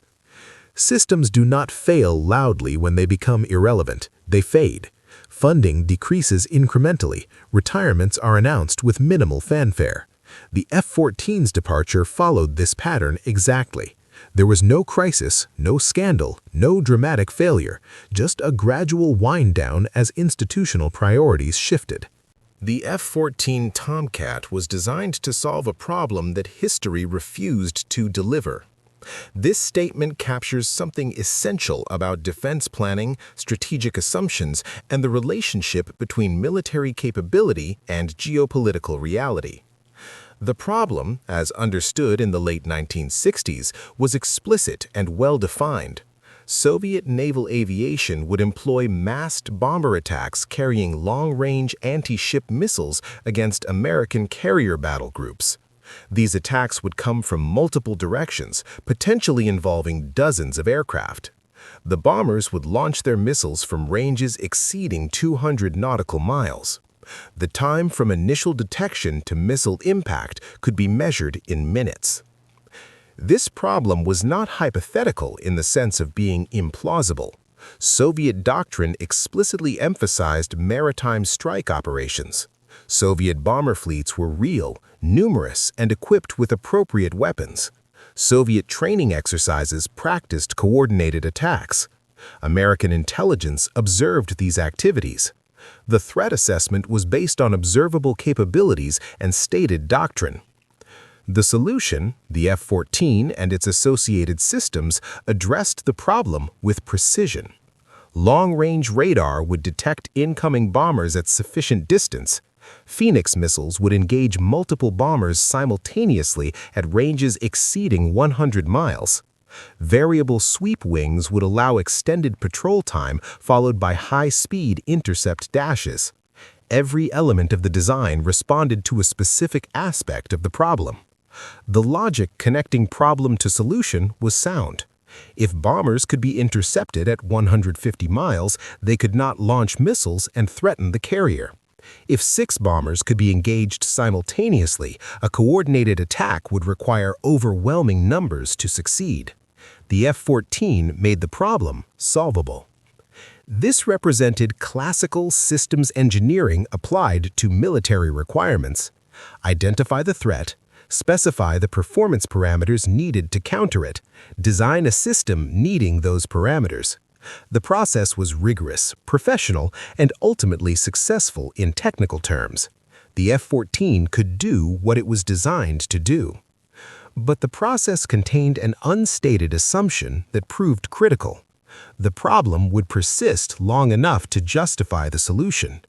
Systems do not fail loudly when they become irrelevant. They fade. Funding decreases incrementally, retirements are announced with minimal fanfare. The F-14's departure followed this pattern exactly. There was no crisis, no scandal, no dramatic failure, just a gradual wind-down as institutional priorities shifted. The F-14 Tomcat was designed to solve a problem that history refused to deliver. This statement captures something essential about defense planning, strategic assumptions, and the relationship between military capability and geopolitical reality. The problem, as understood in the late 1960s, was explicit and well-defined. Soviet naval aviation would employ massed bomber attacks carrying long-range anti-ship missiles against American carrier battle groups. These attacks would come from multiple directions, potentially involving dozens of aircraft. The bombers would launch their missiles from ranges exceeding 200 nautical miles. The time from initial detection to missile impact could be measured in minutes. This problem was not hypothetical in the sense of being implausible. Soviet doctrine explicitly emphasized maritime strike operations. Soviet bomber fleets were real, numerous, and equipped with appropriate weapons. Soviet training exercises practiced coordinated attacks. American intelligence observed these activities. The threat assessment was based on observable capabilities and stated doctrine. The solution, the F-14 and its associated systems, addressed the problem with precision. Long-range radar would detect incoming bombers at sufficient distance. Phoenix missiles would engage multiple bombers simultaneously at ranges exceeding 100 miles. Variable sweep wings would allow extended patrol time followed by high-speed intercept dashes. Every element of the design responded to a specific aspect of the problem. The logic connecting problem to solution was sound. If bombers could be intercepted at 150 miles, they could not launch missiles and threaten the carrier. If 6 bombers could be engaged simultaneously, a coordinated attack would require overwhelming numbers to succeed. The F-14 made the problem solvable. This represented classical systems engineering applied to military requirements. Identify the threat, specify the performance parameters needed to counter it, design a system needing those parameters. The process was rigorous, professional, and ultimately successful in technical terms. The F-14 could do what it was designed to do. But the process contained an unstated assumption that proved critical. The problem would persist long enough to justify the solution.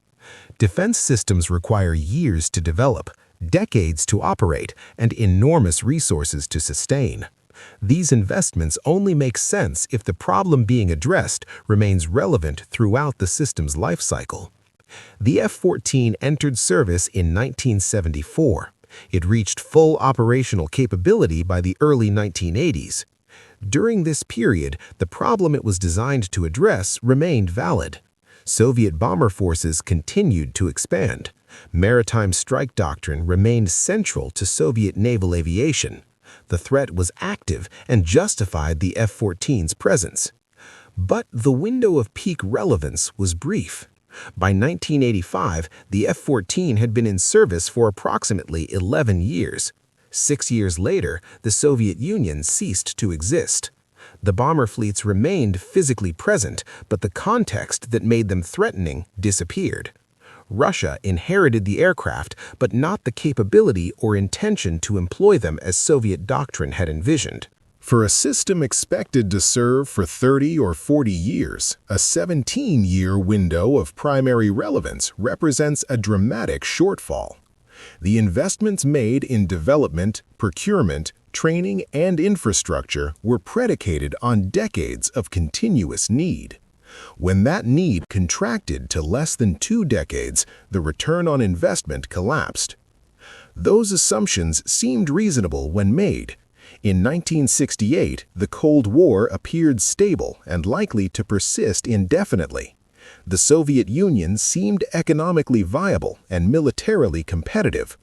Defense systems require years to develop, decades to operate, and enormous resources to sustain. These investments only make sense if the problem being addressed remains relevant throughout the system's life cycle. The F-14 entered service in 1974. It reached full operational capability by the early 1980s. During this period, the problem it was designed to address remained valid. Soviet bomber forces continued to expand. Maritime strike doctrine remained central to Soviet naval aviation. The threat was active and justified the F-14's presence. But the window of peak relevance was brief. By 1985, the F-14 had been in service for approximately 11 years. 6 years later, the Soviet Union ceased to exist. The bomber fleets remained physically present, but the context that made them threatening disappeared. Russia inherited the aircraft, but not the capability or intention to employ them as Soviet doctrine had envisioned. For a system expected to serve for 30 or 40 years, a 17-year window of primary relevance represents a dramatic shortfall. The investments made in development, procurement, training, and infrastructure were predicated on decades of continuous need. When that need contracted to less than 2 decades, the return on investment collapsed. Those assumptions seemed reasonable when made. In 1968, the Cold War appeared stable and likely to persist indefinitely. The Soviet Union seemed economically viable and militarily competitive.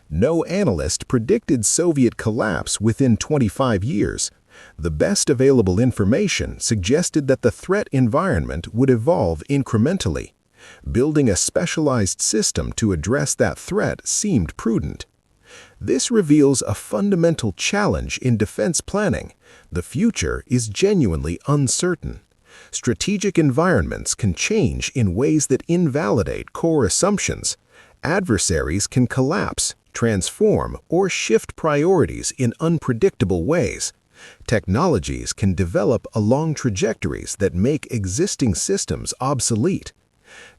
No analyst predicted Soviet collapse within 25 years. The best available information suggested that the threat environment would evolve incrementally. Building a specialized system to address that threat seemed prudent. This reveals a fundamental challenge in defense planning. The future is genuinely uncertain. Strategic environments can change in ways that invalidate core assumptions. Adversaries can collapse, transform, or shift priorities in unpredictable ways. Technologies can develop along trajectories that make existing systems obsolete.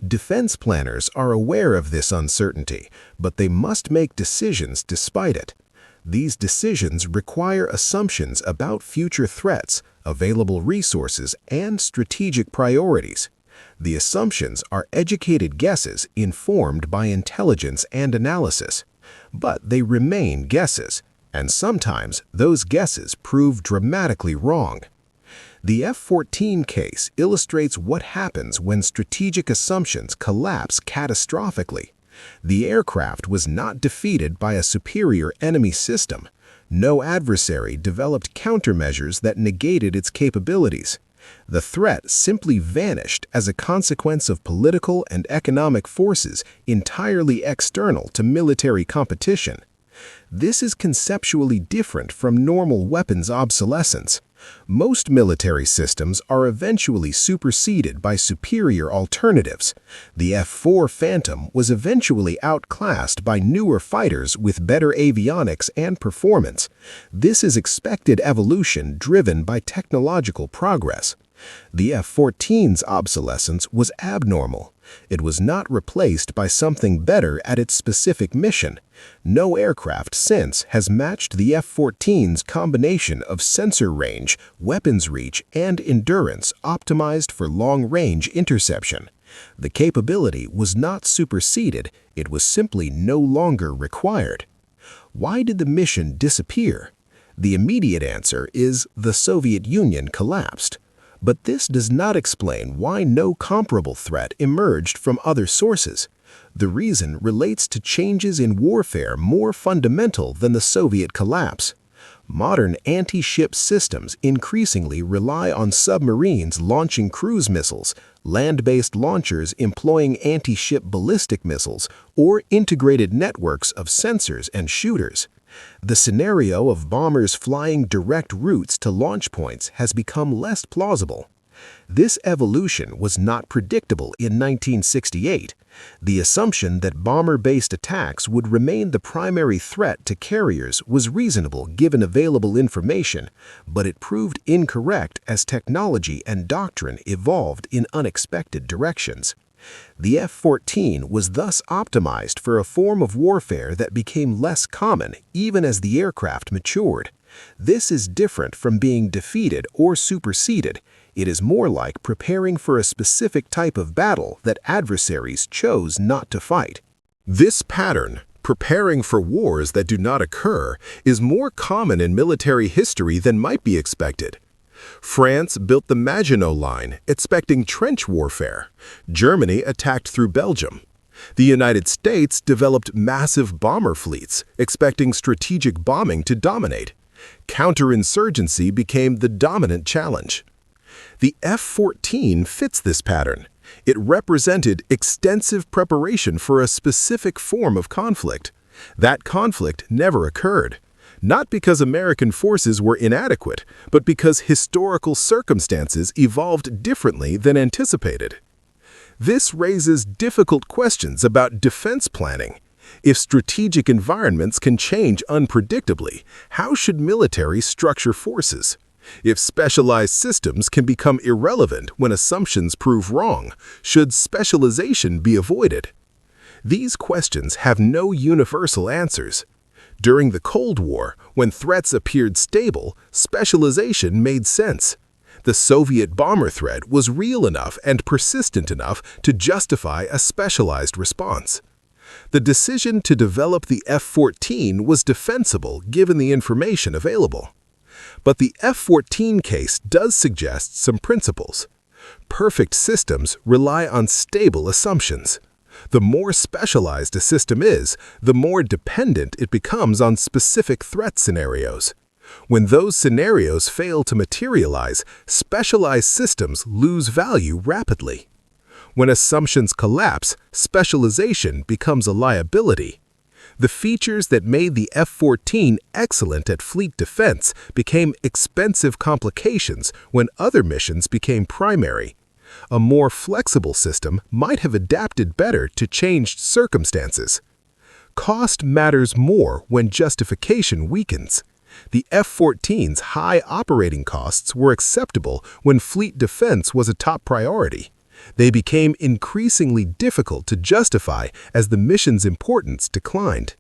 Defense planners are aware of this uncertainty, but they must make decisions despite it. These decisions require assumptions about future threats, available resources, and strategic priorities. The assumptions are educated guesses informed by intelligence and analysis, but they remain guesses, and sometimes those guesses prove dramatically wrong. The F-14 case illustrates what happens when strategic assumptions collapse catastrophically. The aircraft was not defeated by a superior enemy system. No adversary developed countermeasures that negated its capabilities. The threat simply vanished as a consequence of political and economic forces entirely external to military competition. This is conceptually different from normal weapons obsolescence. Most military systems are eventually superseded by superior alternatives. The F-4 Phantom was eventually outclassed by newer fighters with better avionics and performance. This is expected evolution driven by technological progress. The F-14's obsolescence was abnormal. It was not replaced by something better at its specific mission. No aircraft since has matched the F-14's combination of sensor range, weapons reach, and endurance optimized for long-range interception. The capability was not superseded, it was simply no longer required. Why did the mission disappear? The immediate answer is the Soviet Union collapsed. But this does not explain why no comparable threat emerged from other sources. The reason relates to changes in warfare more fundamental than the Soviet collapse. Modern anti-ship systems increasingly rely on submarines launching cruise missiles, land-based launchers employing anti-ship ballistic missiles, or integrated networks of sensors and shooters. The scenario of bombers flying direct routes to launch points has become less plausible. This evolution was not predictable in 1968. The assumption that bomber-based attacks would remain the primary threat to carriers was reasonable given available information, but it proved incorrect as technology and doctrine evolved in unexpected directions. The F-14 was thus optimized for a form of warfare that became less common even as the aircraft matured. This is different from being defeated or superseded. It is more like preparing for a specific type of battle that adversaries chose not to fight. This pattern, preparing for wars that do not occur, is more common in military history than might be expected. France built the Maginot Line, expecting trench warfare. Germany attacked through Belgium. The United States developed massive bomber fleets, expecting strategic bombing to dominate. Counterinsurgency became the dominant challenge. The F-14 fits this pattern. It represented extensive preparation for a specific form of conflict. That conflict never occurred. Not because American forces were inadequate, but because historical circumstances evolved differently than anticipated. This raises difficult questions about defense planning. If strategic environments can change unpredictably, how should military structure forces? If specialized systems can become irrelevant when assumptions prove wrong, should specialization be avoided? These questions have no universal answers. During the Cold War, when threats appeared stable, specialization made sense. The Soviet bomber threat was real enough and persistent enough to justify a specialized response. The decision to develop the F-14 was defensible given the information available. But the F-14 case does suggest some principles. Perfect systems rely on stable assumptions. The more specialized a system is, the more dependent it becomes on specific threat scenarios. When those scenarios fail to materialize, specialized systems lose value rapidly. When assumptions collapse, specialization becomes a liability. The features that made the F-14 excellent at fleet defense became expensive complications when other missions became primary. A more flexible system might have adapted better to changed circumstances. Cost matters more when justification weakens. The F-14's high operating costs were acceptable when fleet defense was a top priority. They became increasingly difficult to justify as the mission's importance declined.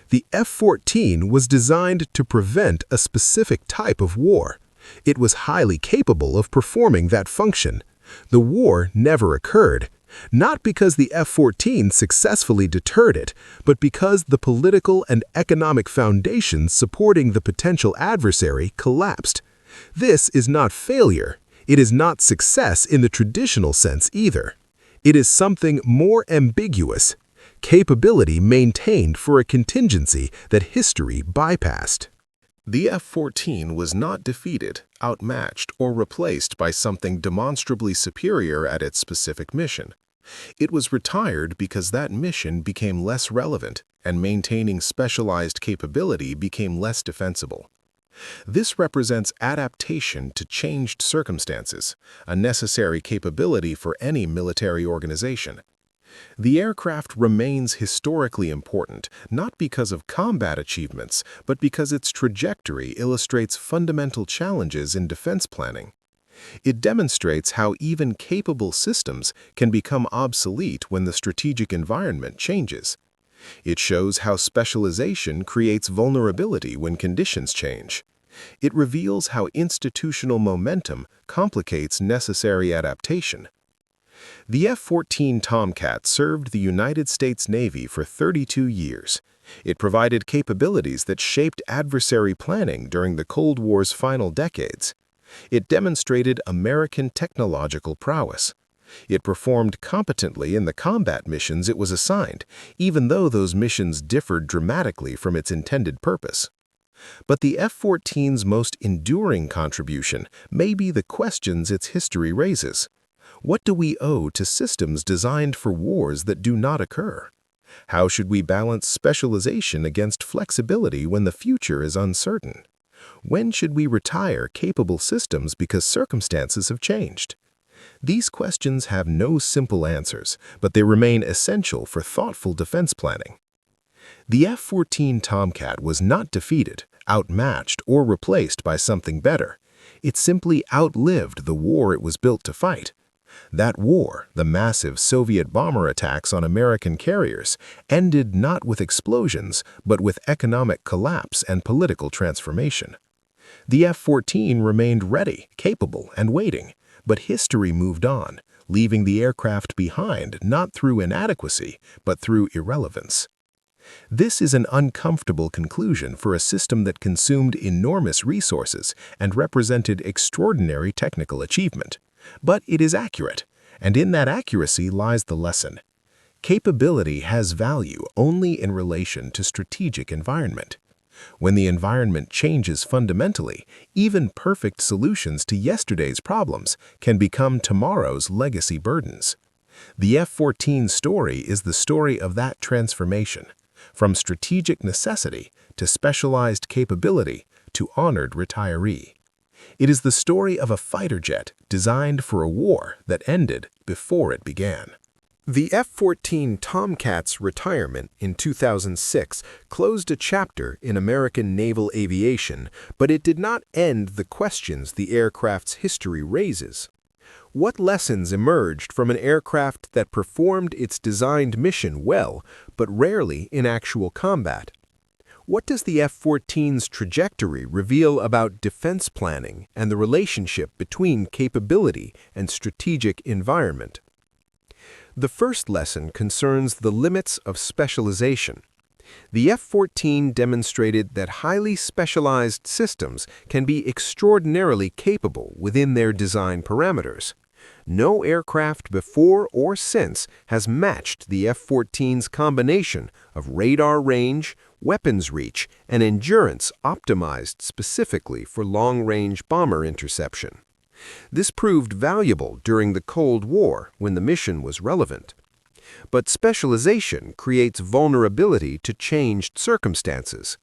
The F-14 was designed to prevent a specific type of war. It was highly capable of performing that function. The war never occurred, not because the F-14 successfully deterred it, but because the political and economic foundations supporting the potential adversary collapsed. This is not failure. It is not success in the traditional sense either. It is something more ambiguous, capability maintained for a contingency that history bypassed. The F-14 was not defeated, outmatched, or replaced by something demonstrably superior at its specific mission. It was retired because that mission became less relevant, and maintaining specialized capability became less defensible. This represents adaptation to changed circumstances, a necessary capability for any military organization. The aircraft remains historically important, not because of combat achievements, but because its trajectory illustrates fundamental challenges in defense planning. It demonstrates how even capable systems can become obsolete when the strategic environment changes. It shows how specialization creates vulnerability when conditions change. It reveals how institutional momentum complicates necessary adaptation. The F-14 Tomcat served the United States Navy for 32 years. It provided capabilities that shaped adversary planning during the Cold War's final decades. It demonstrated American technological prowess. It performed competently in the combat missions it was assigned, even though those missions differed dramatically from its intended purpose. But the F-14's most enduring contribution may be the questions its history raises. What do we owe to systems designed for wars that do not occur? How should we balance specialization against flexibility when the future is uncertain? When should we retire capable systems because circumstances have changed? These questions have no simple answers, but they remain essential for thoughtful defense planning. The F-14 Tomcat was not defeated, outmatched, or replaced by something better. It simply outlived the war it was built to fight. That war, the massive Soviet bomber attacks on American carriers, ended not with explosions, but with economic collapse and political transformation. The F-14 remained ready, capable, and waiting, but history moved on, leaving the aircraft behind not through inadequacy, but through irrelevance. This is an uncomfortable conclusion for a system that consumed enormous resources and represented extraordinary technical achievement. But it is accurate, and in that accuracy lies the lesson. Capability has value only in relation to strategic environment. When the environment changes fundamentally, even perfect solutions to yesterday's problems can become tomorrow's legacy burdens. The F-14 story is the story of that transformation, from strategic necessity to specialized capability to honored retiree. It is the story of a fighter jet designed for a war that ended before it began. The F-14 Tomcat's retirement in 2006 closed a chapter in American naval aviation, but it did not end the questions the aircraft's history raises. What lessons emerged from an aircraft that performed its designed mission well, but rarely in actual combat? What does the F-14's trajectory reveal about defense planning and the relationship between capability and strategic environment? The first lesson concerns the limits of specialization. The F-14 demonstrated that highly specialized systems can be extraordinarily capable within their design parameters. No aircraft before or since has matched the F-14's combination of radar range, weapons reach, and endurance optimized specifically for long-range bomber interception. This proved valuable during the Cold War when the mission was relevant. But specialization creates vulnerability to changed circumstances.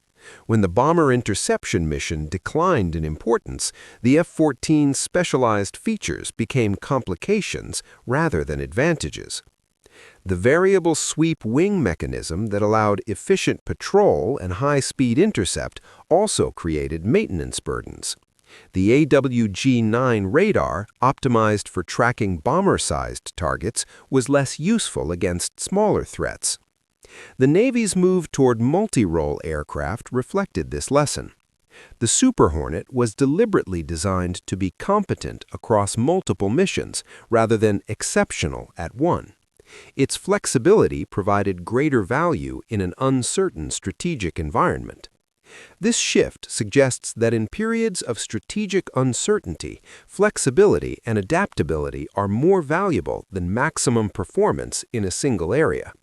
When the bomber interception mission declined in importance, the F-14's specialized features became complications rather than advantages. The variable sweep wing mechanism that allowed efficient patrol and high-speed intercept also created maintenance burdens. The AWG-9 radar, optimized for tracking bomber-sized targets, was less useful against smaller threats. The Navy's move toward multi-role aircraft reflected this lesson. The Super Hornet was deliberately designed to be competent across multiple missions rather than exceptional at one. Its flexibility provided greater value in an uncertain strategic environment. This shift suggests that in periods of strategic uncertainty, flexibility and adaptability are more valuable than maximum performance in a single area.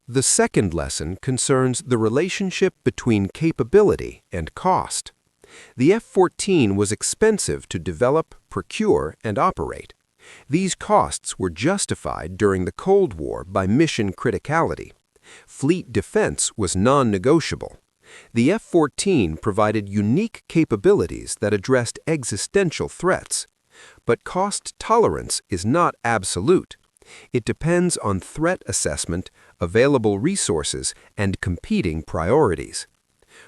The second lesson concerns the relationship between capability and cost. The F-14 was expensive to develop, procure, and operate. These costs were justified during the Cold War by mission criticality. Fleet defense was non-negotiable. The F-14 provided unique capabilities that addressed existential threats. But cost tolerance is not absolute. It depends on threat assessment, available resources, and competing priorities.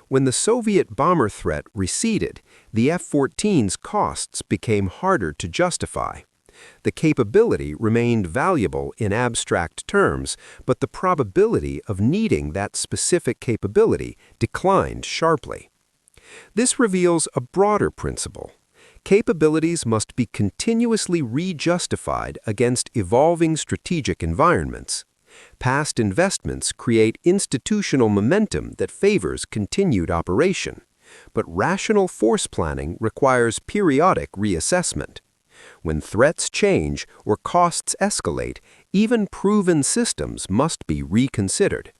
When the Soviet bomber threat receded, the F-14's costs became harder to justify. The capability remained valuable in abstract terms, but the probability of needing that specific capability declined sharply. This reveals a broader principle. Capabilities must be continuously rejustified against evolving strategic environments. Past investments create institutional momentum that favors continued operation, but rational force planning requires periodic reassessment. When threats change or costs escalate, even proven systems must be reconsidered.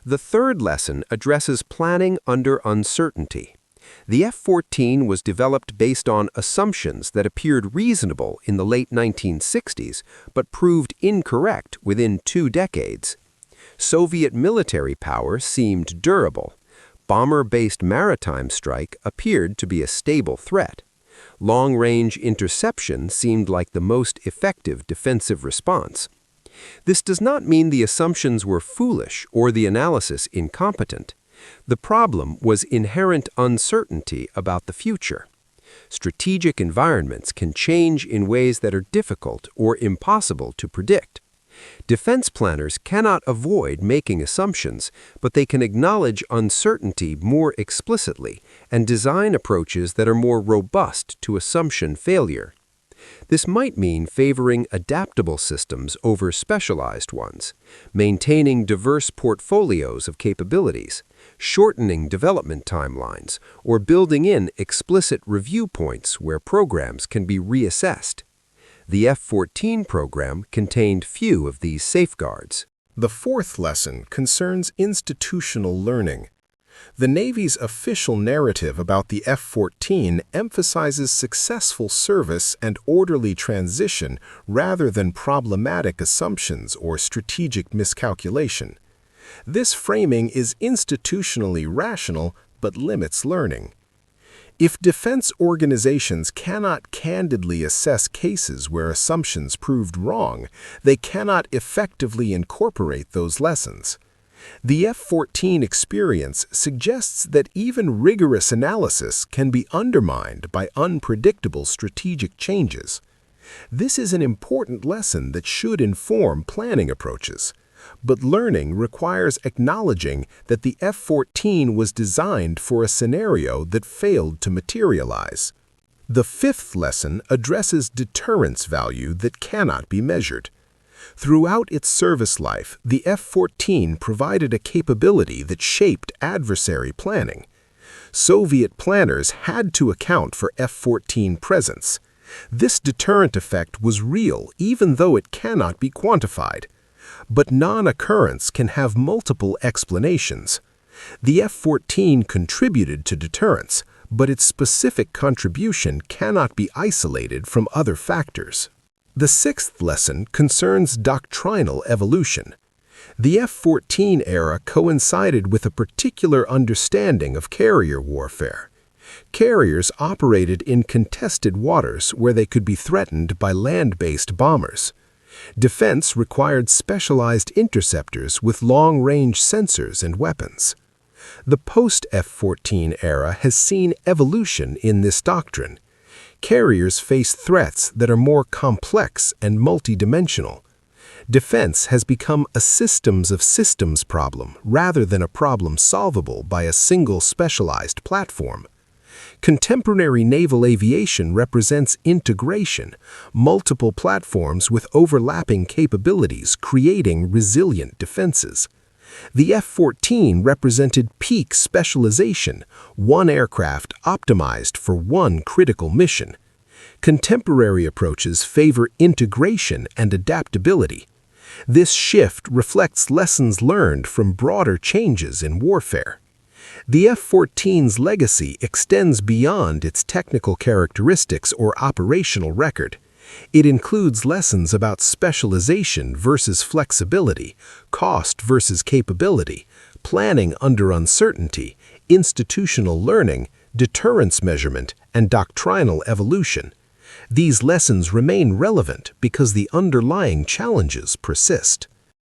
The third lesson addresses planning under uncertainty. The F-14 was developed based on assumptions that appeared reasonable in the late 1960s, but proved incorrect within 2 decades. Soviet military power seemed durable. Bomber-based maritime strike appeared to be a stable threat. Long-range interception seemed like the most effective defensive response. This does not mean the assumptions were foolish or the analysis incompetent. The problem was inherent uncertainty about the future. Strategic environments can change in ways that are difficult or impossible to predict. Defense planners cannot avoid making assumptions, but they can acknowledge uncertainty more explicitly and design approaches that are more robust to assumption failure. This might mean favoring adaptable systems over specialized ones, maintaining diverse portfolios of capabilities, shortening development timelines, or building in explicit review points where programs can be reassessed. The F-14 program contained few of these safeguards. The fourth lesson concerns institutional learning. The Navy's official narrative about the F-14 emphasizes successful service and orderly transition rather than problematic assumptions or strategic miscalculation. This framing is institutionally rational but limits learning. If defense organizations cannot candidly assess cases where assumptions proved wrong, they cannot effectively incorporate those lessons. The F-14 experience suggests that even rigorous analysis can be undermined by unpredictable strategic changes. This is an important lesson that should inform planning approaches. But learning requires acknowledging that the F-14 was designed for a scenario that failed to materialize. The fifth lesson addresses deterrence value that cannot be measured. Throughout its service life, the F-14 provided a capability that shaped adversary planning. Soviet planners had to account for F-14 presence. This deterrent effect was real even though it cannot be quantified. But non-occurrence can have multiple explanations. The F-14 contributed to deterrence, but its specific contribution cannot be isolated from other factors. The sixth lesson concerns doctrinal evolution. The F-14 era coincided with a particular understanding of carrier warfare. Carriers operated in contested waters where they could be threatened by land-based bombers. Defense required specialized interceptors with long-range sensors and weapons. The post-F-14 era has seen evolution in this doctrine. Carriers face threats that are more complex and multidimensional. Defense has become a systems of systems problem rather than a problem solvable by a single specialized platform. Contemporary naval aviation represents integration, multiple platforms with overlapping capabilities creating resilient defenses. The F-14 represented peak specialization, one aircraft optimized for one critical mission. Contemporary approaches favor integration and adaptability. This shift reflects lessons learned from broader changes in warfare. The F-14's legacy extends beyond its technical characteristics or operational record. It includes lessons about specialization versus flexibility, cost versus capability, planning under uncertainty, institutional learning, deterrence measurement, and doctrinal evolution. These lessons remain relevant because the underlying challenges persist.